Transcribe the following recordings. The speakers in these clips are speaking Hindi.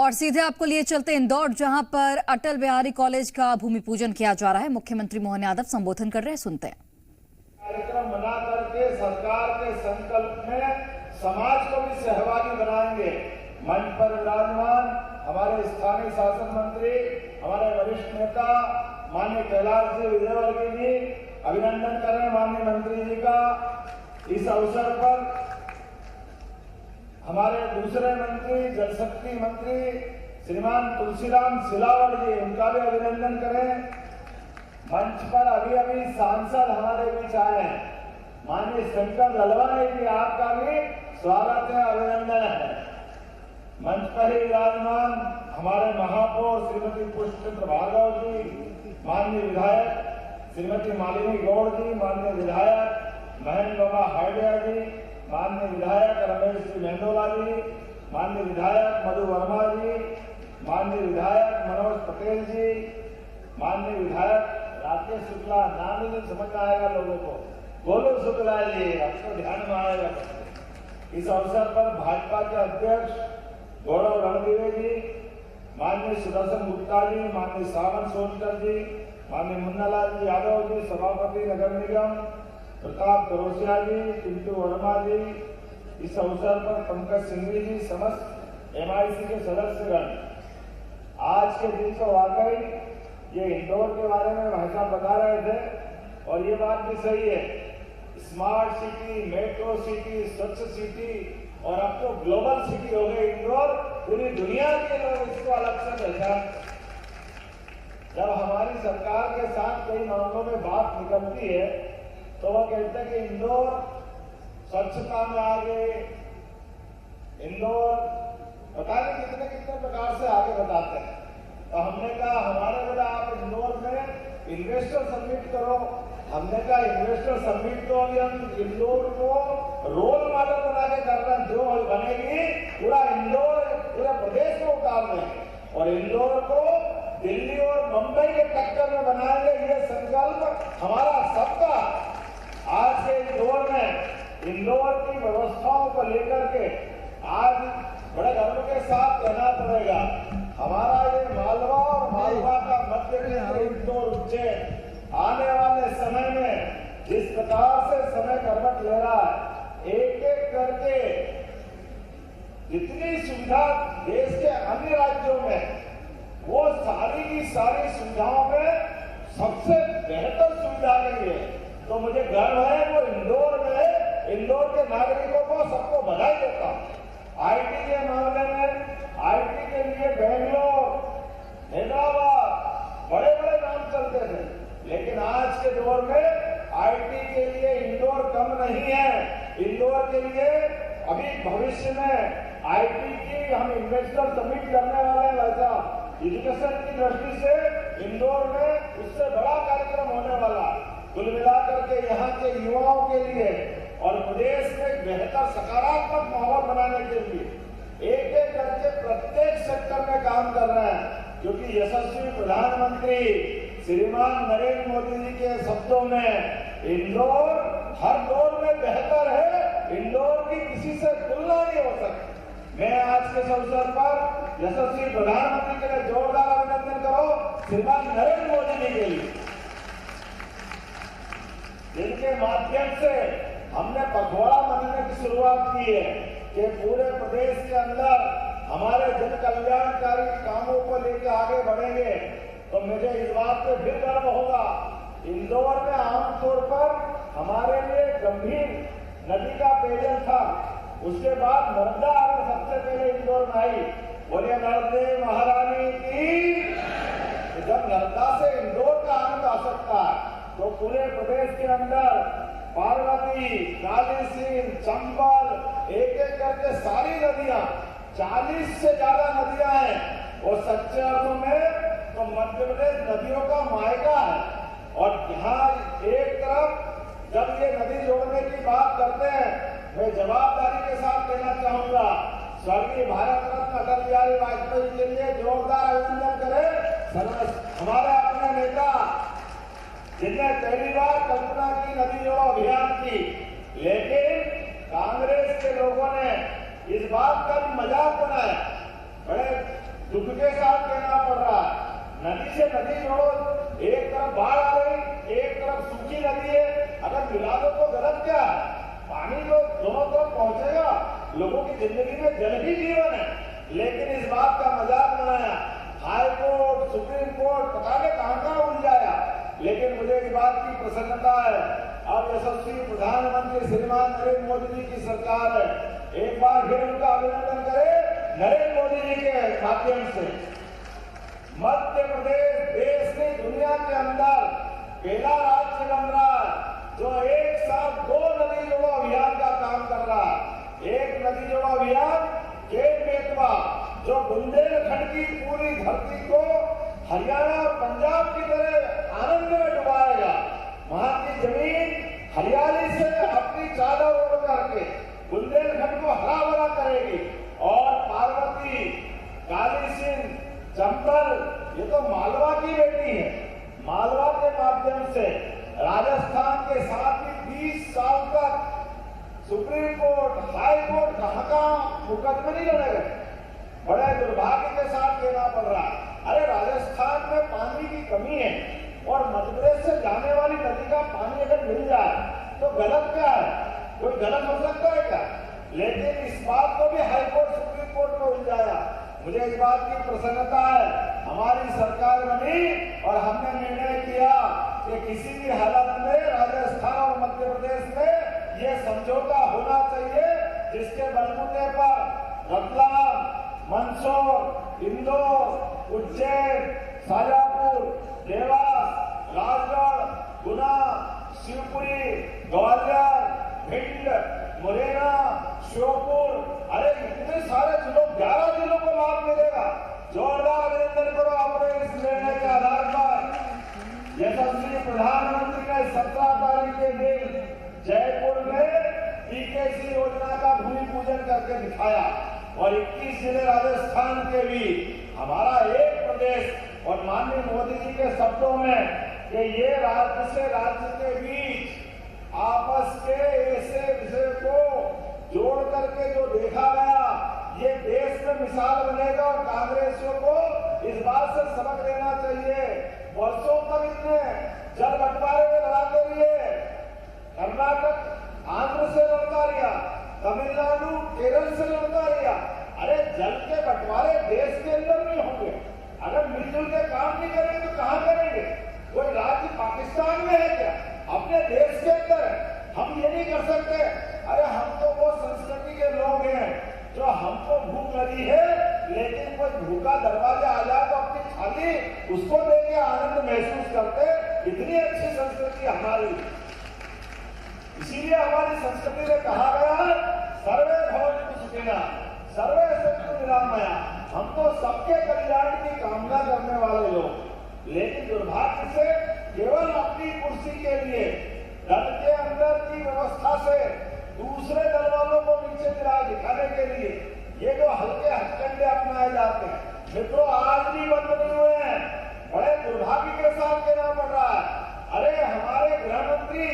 और सीधे आपको लिए चलते इंदौर, जहां पर अटल बिहारी कॉलेज का भूमि पूजन किया जा रहा है। मुख्यमंत्री मोहन यादव संबोधन कर रहे हैं, सुनते हैं। कार्यक्रम बना करके सरकार के संकल्प में समाज को भी सहभागी बनाएंगे। मंच पर विराजमान हमारे स्थानीय शासन मंत्री, हमारे वरिष्ठ नेता माननीय कैलाश जी विजयवर्गीय जी, अभिनंदन करें माननीय मंत्री जी का। इस अवसर पर हमारे दूसरे मंत्री, जल शक्ति मंत्री श्रीमान तुलसीराम सिलावट जी, उनका भी अभिनंदन करें। मंच पर अभी अभी सांसद हमारे बीच आए हैं, माननीय शंकर ललवानी जी, आपका भी स्वागत है, अभिनंदन है। मंच पर ही विराजमान हमारे महापौर श्रीमती पुष्पचंद्र भार्गव जी, माननीय विधायक श्रीमती मालिनी गौड़ जी, माननीय विधायक महेंद्र बाबा हार्डिया जी, माननीय विधायक रमेश जी मेंदोला जी, माननीय विधायक मधु वर्मा जी, माननीय विधायक मनोज पटेल जी, माननीय विधायक राकेश शुक्ला, नाम ही नहीं समझ आएगा लोगों को, गोलू शुक्ला जी, आपको ध्यान में आएगा। इस अवसर पर भाजपा के अध्यक्ष गौरव रणदीवे जी, माननीय सुदर्शन गुप्ता जी, माननीय सावन सोनकर जी, माननीय मुन्नालाल जी यादव जी, सभापति नगर निगम प्रताप करोसिया जी, पिंटू वर्मा जी, इस अवसर पर पंकज सिंघवी जी, समस्त MIC के सदस्यगण। आज के दिन तो वाकई ये इंदौर के बारे में भाई साहब बता रहे थे और ये बात भी सही है, स्मार्ट सिटी, मेट्रो सिटी, स्वच्छ सिटी और अब तो ग्लोबल सिटी हो गई इंदौर। पूरी दुनिया के लोग इसको अलग से पहचानते। जब हमारी सरकार के साथ कई मामलों में बात निकलती है तो वह कहते हैं कि इंदौर स्वच्छता में आगे, इंदौर पता नहीं कितने कितने प्रकार से आगे बताते हैं। तो हमने कहा हमारे बोला आप इंदौर में इन्वेस्टर समिट करो। हमने कहा इन्वेस्टर समिट तो अभी हम इंदौर को रोल मॉडल बना के कर रहे हैं, जो बनेगी पूरा इंदौर पूरे प्रदेश में उतार देंगे और इंदौर को दिल्ली और मुंबई के टक्कर में बनाएंगे। ये संकल्प हमारा सबका। आज के इंदौर में इंदौर की व्यवस्थाओं को लेकर के आज बड़े गर्व के साथ कहना पड़ेगा, हमारा ये मालवा और मालवा का मध्य क्षेत्र इंदौर उज्जैन आने वाले समय में जिस प्रकार से समय करवट ले रहा है, एक एक करके जितनी सुविधा देश के अन्य राज्यों में, वो सारी की सारी सुविधाओं में सबसे बेहतर सुविधा नहीं है। तो मुझे गर्व है वो इंदौर में, इंदौर के नागरिकों को सबको बधाई देता हूँ। IT के मामले में IT के लिए बेंगलोर, हैदराबाद बड़े बड़े नाम चलते थे, लेकिन आज के दौर में IT के लिए इंदौर कम नहीं है। इंदौर के लिए अभी भविष्य में IT की हम इन्वेस्टर समिट करने वाले हैं। वैसा एजुकेशन की दृष्टि से इंदौर में उससे बड़ा कार्यक्रम होने वाला। कुल मिलाकर के यहाँ के युवाओं के लिए और प्रदेश में बेहतर सकारात्मक माहौल बनाने के लिए एक एक करके प्रत्येक सेक्टर में काम कर रहे हैं, क्योंकि यशस्वी प्रधानमंत्री श्रीमान नरेंद्र मोदी जी के शब्दों में इंदौर हर दौर में बेहतर है, इंदौर की किसी से तुलना नहीं हो सकती। मैं आज के इस अवसर पर यशस्वी प्रधानमंत्री के लिए जोरदार अभिनंदन करो श्रीमान नरेंद्र मोदी जी के लिए, जिनके माध्यम से हमने पखवाड़ा मनाने की शुरुआत की है कि पूरे प्रदेश के अंदर हमारे जन कल्याणकारी कामों को लेकर आगे बढ़ेंगे। तो मुझे इस बात पे फिर गर्व होगा, इंदौर में आमतौर पर हमारे लिए गंभीर नदी का पेयजल था, उसके बाद नर्मदा अगर सबसे पहले इंदौर में आई, बोलिए नर्मदे महारानी की। जब नर्मदा से इंदौर का आनंद आ सकता है तो पूरे प्रदेश के अंदर पार्वती, काली सिंध, चंबल एक एक करके सारी नदियां, 40 से ज्यादा नदियां हैं और सच्चे अर्थों में तो मध्य प्रदेश नदियों का मायका है। और यहाँ एक तरफ जब ये नदी जोड़ने की बात करते हैं, मैं जवाबदारी के साथ कहना चाहूंगा, स्वर्गीय भारत रत्न अटल बिहारी वाजपेयी के लिए जोरदार अभिनंदन करें। हमारे अपने नेता जिनने पहली बार कल्पना की नदी जोड़ो अभियान की, लेकिन कांग्रेस के लोगों ने इस बात का भी मजाक बनाया। बड़े दुख के साथ कहना पड़ रहा है। नदी से नदी जोड़ो, एक तरफ बाढ़ आ रही, एक तरफ सूखी नदी है, अगर मिला दो तो गलत क्या है? पानी तो दोनों तरफ पहुंचेगा, लोगों की जिंदगी में जल ही जीवन है। लेकिन इस बात का मजाक बनाया, हाई कोर्ट, सुप्रीम कोर्ट, पता नहीं कहां उलझाया। लेकिन मुझे इस बात की प्रसन्नता है, अब यशस्वी प्रधानमंत्री श्रीमान नरेंद्र मोदी जी की सरकार है। एक बार फिर उनका अभिनंदन करें नरेंद्र मोदी जी के माध्यम से। मध्य प्रदेश देश की दुनिया के अंदर पहला राज्य बन रहा है जो एक साथ 2 नदी जोड़ो अभियान का काम कर रहा है। एक नदी जोड़ो अभियान केन बेतवा जो बुंदेलखंड की पूरी धरती को हरियाणा और पंजाब की तरह आनंद में डुबाएगा। वहां की जमीन हरियाली से अपनी चादर ओढ़ करके बुंदेलखंड को हरा भरा करेगी। और पार्वती, काली सिंह, चंबल, ये तो मालवा की बेटी है। मालवा के माध्यम से राजस्थान के साथ ही 20 साल तक सुप्रीम कोर्ट, हाई कोर्ट कहां मुकदमे नहीं लड़े गए। बड़े दुर्भाग्य के साथ कहना पड़ रहा है। अरे राजस्थान में पानी की कमी है और मध्य प्रदेश से जाने वाली नदी का पानी अगर मिल जाए तो गलत क्या है? कोई गलत हो सकता है क्या? लेकिन इस बात को भी हाई कोर्ट, सुप्रीम कोर्ट में उलझाया। मुझे इस बात की प्रसन्नता है, हमारी सरकार बनी और हमने निर्णय किया कि किसी भी हालत में राजस्थान और मध्य प्रदेश में ये समझौता होना चाहिए, जिसके बलबूते पर रतलाम, मंदसौर, इंदौर, उज्जैन, शाजापुर, देवास, राजगढ़, गुना, शिवपुरी, ग्वालियर, भिंड, मुरैना, श्योपुर, अरे इतने सारे जिलों, 11 जिलों को लाभ मिलेगा। जोरदार अभिनंदन करो अपने इस निर्णय के आधार पर। यशस्वी प्रधानमंत्री ने 17 तारीख के दिन जयपुर में पीकेसी योजना का भूमि पूजन करके दिखाया और 21 जिले राजस्थान के भी हमारा एक प्रदेश। और माननीय मोदी जी के शब्दों में कि ये राज्य से राज्य के बीच आपस के ऐसे विषय को जोड़ करके जो देखा गया, ये देश में मिसाल बनेगा। और कांग्रेसियों को इस बात से सबक लेना चाहिए। वर्षों तक इतने जल बंटवारे में लड़ाते रहे, कर्नाटक आंध्र से लड़ता रहा, तमिलनाडु केरल से लड़ता रहा। अरे जल के बंटवारे देश के अंदर नहीं होंगे, अगर मिलजुल के काम नहीं करेंगे तो कहां करेंगे? कोई राज्य पाकिस्तान में है क्या? अपने देश के अंदर हम ये नहीं कर सकते। अरे हम तो वो संस्कृति के लोग हैं जो हमको भूख लगी है, लेकिन कोई भूखा दरवाजा आ जाए तो अपनी थाली उसको देके आनंद महसूस करते। इतनी अच्छी संस्कृति हमारी। इसीलिए हमारी संस्कृति में कहा गया है सर्वे भवन्तु सुखिनः, सर्वे सन्तु निरामया। हम तो सबके कल्याण की कामना करने वाले लोग, लेकिन दुर्भाग्य से केवल अपनी कुर्सी के लिए दल के अंदर की व्यवस्था से दूसरे दल वालों को नीचे दिखाने के लिए ये जो हल्के हथकंडे अपनाए जाते हैं, मित्रों आज भी बंद नहीं हुए हैं। बड़े दुर्भाग्य के साथ कहना पड़ रहा है। अरे हमारे गृह मंत्री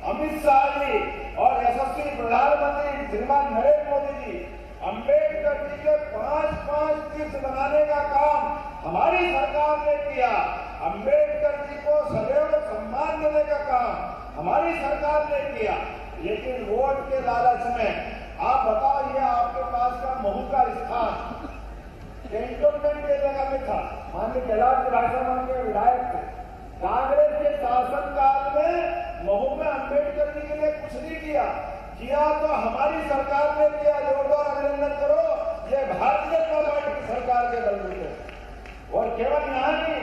अमित शाह जी और यशस्वी प्रधानमंत्री श्रीमान नरेंद्र मोदी जी अम्बेडकर जी के 5 तीर्थ बनाने का काम हमारी सरकार ने किया। अम्बेडकर जी को सदैव सम्मान देने का काम हमारी सरकार ने किया। लेकिन वोट के लालच में आप बताओ, ये आपके पास का महू का स्थान कैंटोनमेंट के जगह में था। माननीय कैलाश राजभवन के विधायक थे। कांग्रेस के शासनकाल में महू में अम्बेडकर जी के लिए कुछ नहीं किया तो हमारी सरकार ने किया। जोरदार अभिनंदन करो, ये भारतीय जनता पार्टी की सरकार के बलबूते। और केवल यहाँ नहीं,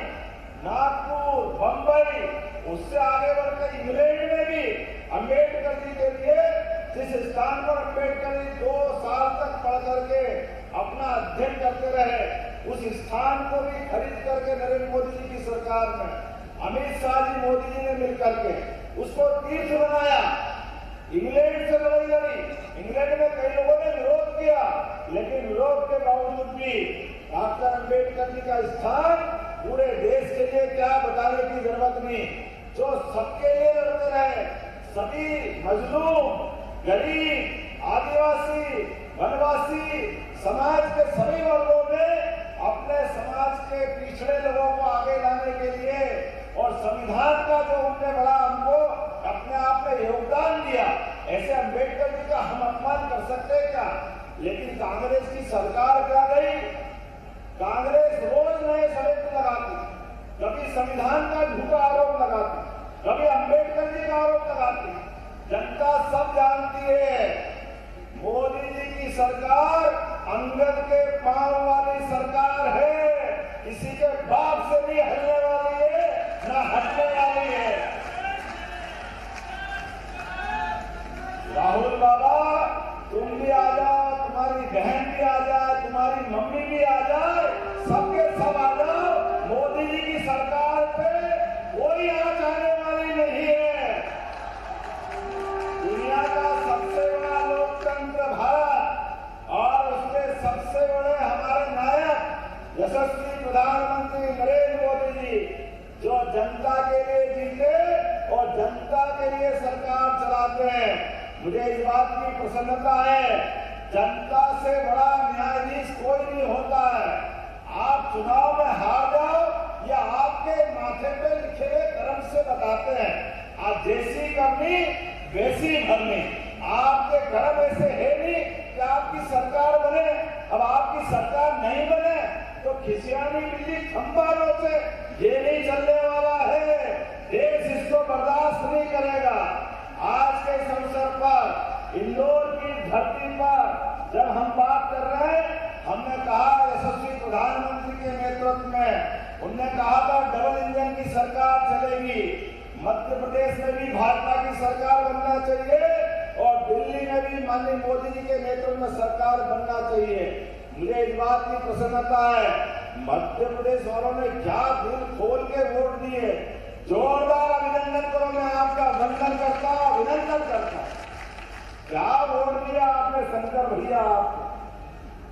नागपुर, बंबई, उससे आगे बढ़कर इंग्लैंड में भी अम्बेडकर जी के लिए जिस स्थान पर अम्बेडकर जी 2 साल तक पढ़ करके अपना अध्ययन करते रहे, उस स्थान को भी खरीद करके नरेंद्र मोदी जी की सरकार में अमित शाह जी, मोदी जी ने मिलकर के उसको तीर्थ बनाया। इंग्लैंड से लड़ाई लड़ी, इंग्लैंड में कई लोगों ने विरोध किया, लेकिन विरोध के बावजूद भी डॉक्टर अम्बेडकर जी का स्थान पूरे देश के लिए क्या बताने की जरूरत नहीं, जो सबके लिए लड़ते रहे। सभी मजलूम, गरीब, आदिवासी, वनवासी समाज के सभी वर्गों ने अपने सकते क्या? लेकिन कांग्रेस की सरकार क्या गई? कांग्रेस रोज नए षड्यंत्र लगाती, कभी संविधान का झूठा आरोप लगाती, कभी अंबेडकर जी का आरोप लगाती। जनता सब जानती है, मोदी जी की सरकार अंगद के पांव वाली सरकार है, किसी के बाप से भी हटने वाली है, न हटने वाली है। राहुल बाबा, तुम भी आ जाओ, तुम्हारी बहन भी आ जाए, तुम्हारी मम्मी भी आ जाए, सबके सब आ जाओ। मोदी जी की सरकार पे कोई आँच आने वाली नहीं है। दुनिया का सबसे बड़ा लोकतंत्र भारत और उसके सबसे बड़े हमारे नायक यशस्वी प्रधानमंत्री नरेंद्र मोदी जी, जो जनता के लिए जीते और जनता के लिए सरकार चलाते हैं। मुझे इस बात की प्रसन्नता है, जनता से बड़ा न्यायाधीश कोई नहीं होता है। आप चुनाव में हार जाओ, या आपके माथे पे लिखे हुए कर्म से बताते हैं। आप जैसी करनी वैसी भरनी। आपके कर्म ऐसे है नहीं कि आपकी सरकार बने। अब आपकी सरकार नहीं बने तो खिसियानी बिल्ली खंबालों से ये नहीं चलने वाला है। देश इसको बर्दाश्त नहीं करेगा। आज के इस अवसर पर इंदौर की धरती पर जब हम बात कर रहे हैं, हमने कहा यशस्वी प्रधानमंत्री के नेतृत्व में, उनने कहा था डबल इंजन की सरकार चलेगी, मध्य प्रदेश में भी भाजपा की सरकार बनना चाहिए और दिल्ली में भी माननीय मोदी जी के नेतृत्व में सरकार बनना चाहिए। मुझे इस बात की प्रसन्नता है, मध्य प्रदेश वालों ने क्या दिल खोल के वोट दिए। जोरदार अभिनंदन करो, मैं आपका वंदन करता हूं, अभिनंदन करता हूं। क्या वोट दिया आपने शंकर भैया।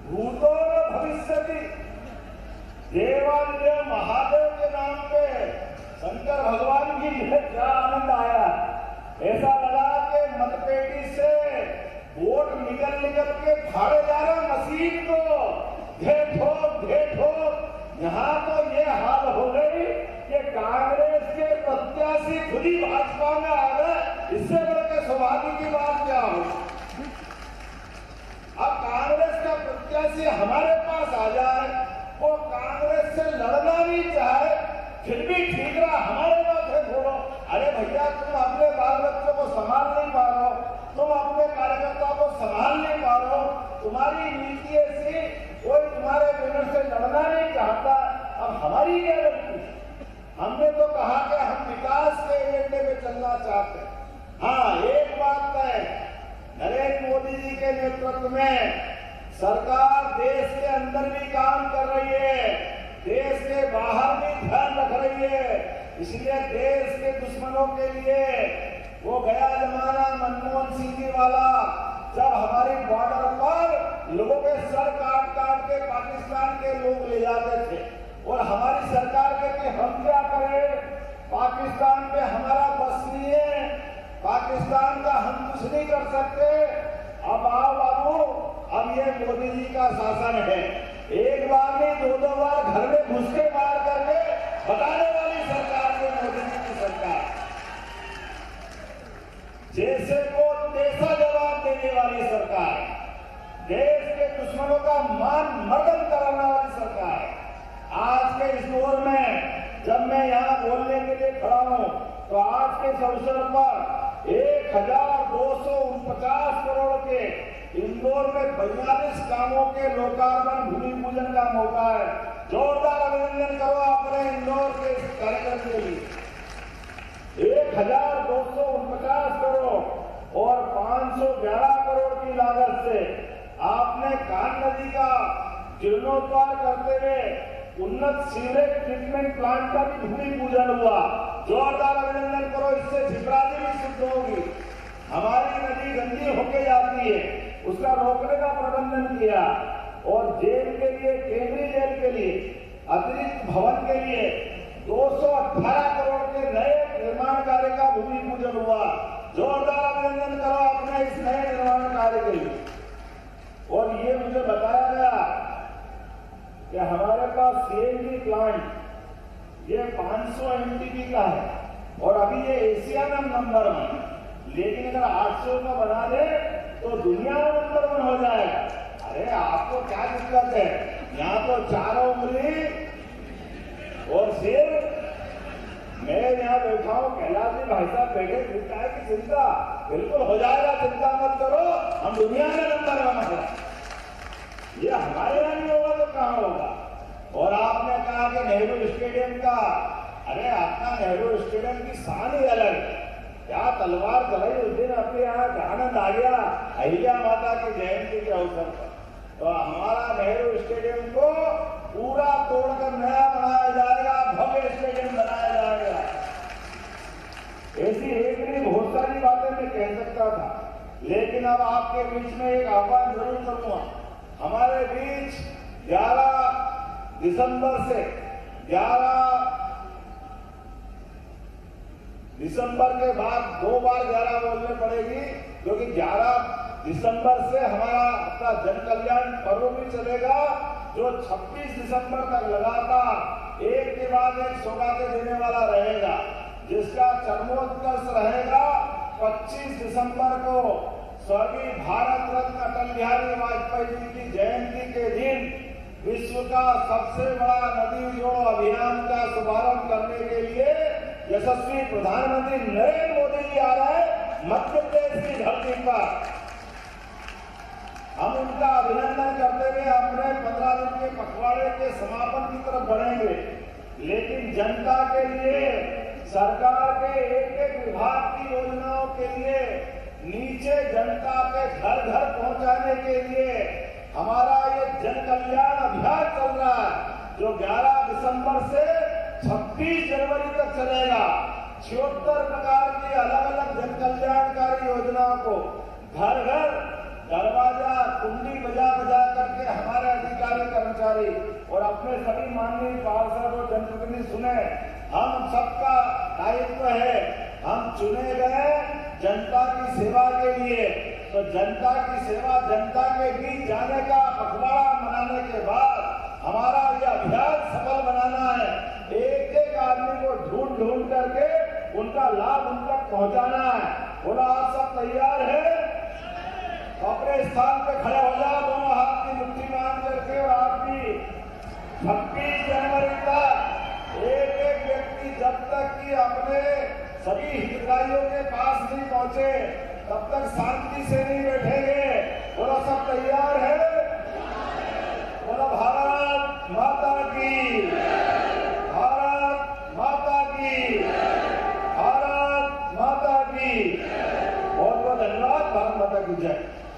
भूतो भविष्य की देवादेव महादेव के नाम पे शंकर भगवान की क्या आनंद आया। ऐसा लगा कि मतपेटी से वोट निकल निकल के फाड़े जा रहा मशीन को, घे ठोक। यहाँ तो ये हाल हो गई कि कांग्रेस के प्रत्याशी खुद ही भाजपा में आ गए। इससे बड़े के सौभाग्य की बात क्या हो। अब कांग्रेस का प्रत्याशी हमारे पास आ जाए, वो कांग्रेस से लड़ना नहीं चाहे, फिर भी ठीक रहा, हमारे माथे फोड़ो। अरे भैया, तुम अपने बाल बच्चों को संभाल नहीं पा रहे हो, तुम अपने कार्यकर्ताओं को संभाल नहीं पा रहे हो, तुम्हारी नीति ऐसी, कोई तुम्हारे विनर से लड़ना नहीं चाहता। अब हमारी क्या गलती? हमने तो कहा कि हम विकास के एजेंडे में चलना चाहते हैं। हाँ, एक बात है, नरेंद्र मोदी जी के नेतृत्व में सरकार देश के अंदर भी काम कर रही है, देश के बाहर भी ध्यान रख रही है। इसलिए देश के दुश्मनों के लिए वो गया जमाना मनमोहन सिंह जी वाला, जब हमारी बॉर्डर पर लोगों के सर काट के पाकिस्तान के लोग ले जाते थे और हमारी सरकार के कि हम क्या करें, पाकिस्तान पे हमारा बस नहीं है, पाकिस्तान का हम कुछ नहीं कर सकते। अब आओ बाबू, अब ये मोदी जी का शासन है, एक बार नहीं दो बार घर में घुस के मार करके बताने वाली सरकार है मोदी जी की सरकार। जैसे को तैसा जवाब देने वाली सरकार, देश के दुश्मनों का मान मर्दन कराने वाली सरकार। आज के इस दौर में जब मैं यहाँ बोलने के लिए खड़ा हूँ, तो आज के इस अवसर पर 1249 करोड़ के इंदौर में 42 कामों के लोकार्पण भूमि पूजन का मौका है। जोरदार अभिनंदन करो अपने इंदौर के इस कार्यक्रम के लिए। 1249 करोड़ और 511 करोड़ की लागत से आपने कान नदी का जीर्णोद्धार करते हुए उन्नत सीवरेज ट्रीटमेंट प्लांट का भी भूमि पूजन हुआ। जोरदार अभिनंदन करो, इससे छिपराली भी शुद्ध होगी। हमारी नदी गंदी होके जाती है, उसका रोकने का प्रबंधन किया और जेल के लिए, केंद्रीय जेल के लिए, अतिरिक्त भवन के लिए 218 करोड़ के नए निर्माण कार्य का भूमि पूजन हुआ। जोरदार अभिनंदन करो अपने इस नए निर्माण कार्य के लिए। और ये मुझे बताया गया कि हमारे पास सीएनजी प्लांट ये 500 एमटीपी का है और अभी ये एशिया में नंबर 1, लेकिन अगर 800 का बना दे तो दुनिया में नंबर 1 हो जाएगा। अरे आपको क्या दिक्कत है? यहाँ तो चारों उंगली और सिर। मैं यहाँ बैठा हूँ, कैलाश जी भाई साहब बैठे, चिंता है कि चिंता बिल्कुल हो जाएगा, चिंता मत करो, हम दुनिया में नंबर 1 होगा। ये हमारे यहाँ नहीं होगा तो कहाँ होगा? और आपने कहा कि नेहरू स्टेडियम का, अरे अपना नेहरू स्टेडियम की शान ही अलग है। क्या तलवार चलाई उस दिन अपने यहाँ, आनंद आ गया अहिल्या माता की जयंती के अवसर पर। तो हमारा नेहरू स्टेडियम को पूरा तोड़कर नया बनाया जाएगा, भव्य स्टेडियम बनाया जाएगा। ऐसी एक नहीं बहुत सारी बातें मैं कह सकता था, लेकिन अब आपके बीच में एक आह्वान जरूर करूंगा। हमारे बीच 11 दिसंबर से 11 दिसंबर के बाद 2 बार 11 बोलने पड़ेगी, क्योंकि 11 दिसंबर से हमारा अपना जन कल्याण पर्व भी चलेगा, जो 26 दिसंबर तक लगातार एक के बाद एक सौगातें देने वाला रहेगा, जिसका चरमोत्कर्ष रहेगा 25 दिसंबर को स्वर्गीय भारत रत्न अटल बिहारी वाजपेयी जी की जयंती के दिन विश्व का सबसे बड़ा नदी जोड़ो अभियान का शुभारंभ करने के लिए यशस्वी प्रधानमंत्री नरेंद्र मोदी जी आ रहे हैं मध्य प्रदेश की धरती पर। हम उनका अभिनंदन करते हुए अपने 15 दिन के पखवाड़े के समापन की तरफ बढ़ेंगे। लेकिन जनता के लिए, सरकार के एक विभाग की योजनाओं के लिए, नीचे जनता के घर घर पहुंचाने के लिए हमारा ये जन कल्याण अभियान चल रहा है, जो 11 दिसंबर से 26 जनवरी तक चलेगा। 76 प्रकार की अलग अलग जन कल्याणकारी योजनाओं को घर घर दरवाजा कुंडी बजा बजा करके हमारे अधिकारी कर्मचारी और अपने सभी माननीय पार्षद और जनप्रतिनिधि सुने, हम सबका दायित्व है, हम चुने गए जनता की सेवा के लिए। तो जनता की सेवा, जनता के बीच जाने का पखवाड़ा मनाने के बाद हमारा ये अभियान सफल बनाना है। एक एक आदमी को ढूंढ ढूंढ करके उनका लाभ उन तक पहुंचाना है। बोला आप सब तैयार हैं? अपने स्थान पे खड़े हो जाओ, दोनों हाथ की मुट्ठी बांध करके। और आप भी 26 जनवरी तक एक एक व्यक्ति जब तक कि अपने सभी हितग्राहियों के पास नहीं पहुंचे तब तक शांति से नहीं बैठेंगे। बोला सब तैयार है? बोला भारत माता की, भारत माता की, भारत माता की। बहुत बहुत धन्यवाद। भारत माता की जय।